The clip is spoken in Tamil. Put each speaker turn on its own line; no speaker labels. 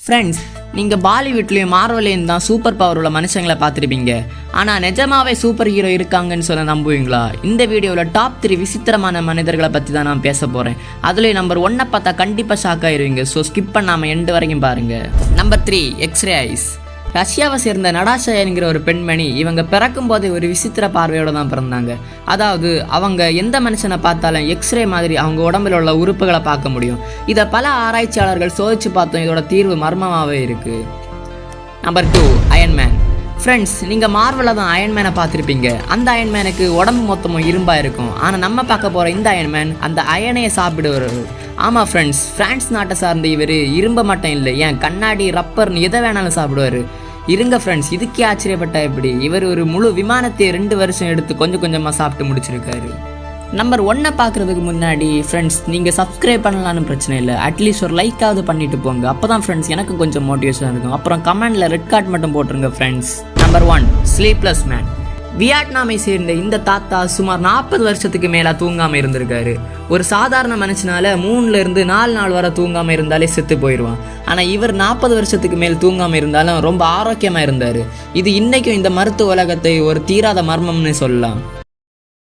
ஃப்ரெண்ட்ஸ், நீங்கள் பாலிவுட்லேயும் மார்வலையும் தான் சூப்பர் பவர் உள்ள மனுஷங்களை பார்த்துருப்பீங்க. ஆனால் நிஜமாவே சூப்பர் ஹீரோ இருக்காங்கன்னு சொல்ல நம்புவீங்களா? இந்த வீடியோவில் டாப் 3 விசித்திரமான மனிதர்களை பற்றி தான் நான் பேச போகிறேன். அதுலேயும் நம்பர் 1 பார்த்தா கண்டிப்பாக ஷாக் ஆயிருவீங்க. ஸோ ஸ்கிப் பண்ணாமல் எண்டு வரைக்கும் பாருங்கள். Number 3, x-ray eyes. ரஷ்யாவை சேர்ந்த நடாஷா என்கிற ஒரு பெண்மணி. இவங்க பிறக்கும் போதே ஒரு விசித்திர பார்வையோடு தான் பிறந்தாங்க. அதாவது அவங்க எந்த மனுஷனை பார்த்தாலும் எக்ஸ்ரே மாதிரி அவங்க உடம்புல உள்ள உறுப்புகளை பார்க்க முடியும். இதை பல ஆராய்ச்சியாளர்கள் சோதிச்சு பார்த்தோம். இதோட தீர்வு மர்மமாகவே இருக்குது. Number 2, Iron Man. ஃப்ரெண்ட்ஸ், நீங்கள் மார்வலில் தான் அயன்மேனை பார்த்துருப்பீங்க. அந்த அயன்மேனுக்கு உடம்பு மொத்தமும் இரும்பாக இருக்கும். ஆனால் நம்ம பார்க்க போகிற இந்த அயன்மேன் அந்த அயனையை சாப்பிடுவார். ஆமாம் ஃப்ரெண்ட்ஸ், பிரான்ஸ் நாட்டை சார்ந்த இவர் இரும்ப மட்டும் இல்லை, ஏன் கண்ணாடி, ரப்பர்னு எதை வேணாலும் சாப்பிடுவார். இருங்க ஃப்ரெண்ட்ஸ், இதுக்கே ஆச்சரியப்பட்டா எப்படி? இவர் ஒரு முழு விமானத்தை 2 வருஷம் எடுத்து கொஞ்சம் கொஞ்சமாக சாப்பிட்டு முடிச்சிருக்காரு. நம்பர் 1 பார்க்குறதுக்கு முன்னாடி ஃப்ரெண்ட்ஸ், நீங்கள் சப்ஸ்கிரைப் பண்ணலான்னு பிரச்சனை இல்லை, அட்லீஸ்ட் ஒரு லைக்காவது பண்ணிட்டு போங்க. அப்போ தான் ஃப்ரெண்ட்ஸ் எனக்கு கொஞ்சம் மோட்டிவேஷனாக இருக்கும். அப்புறம் கமெண்டில் ரெட் கார்டு மட்டும் போட்டுருங்க ஃப்ரெண்ட்ஸ். Number 1, sleepless man. வியட்நாமை சேர்ந்த இந்த தாத்தா சுமார் 40 வருஷத்துக்கு மேலே தூங்காமல் இருந்திருக்காரு. ஒரு சாதாரண மனுஷனால 3 to 4 நாள் வரை தூங்காமல் இருந்தாலே செத்து போயிடுவான். ஆனால் இவர் 40 வருஷத்துக்கு மேல் தூங்காமல் இருந்தாலும் ரொம்ப ஆரோக்கியமாக இருந்தார். இது இன்றைக்கும் இந்த மருத்துவ உலகத்தை ஒரு தீராத மர்மம்னு சொல்லலாம்.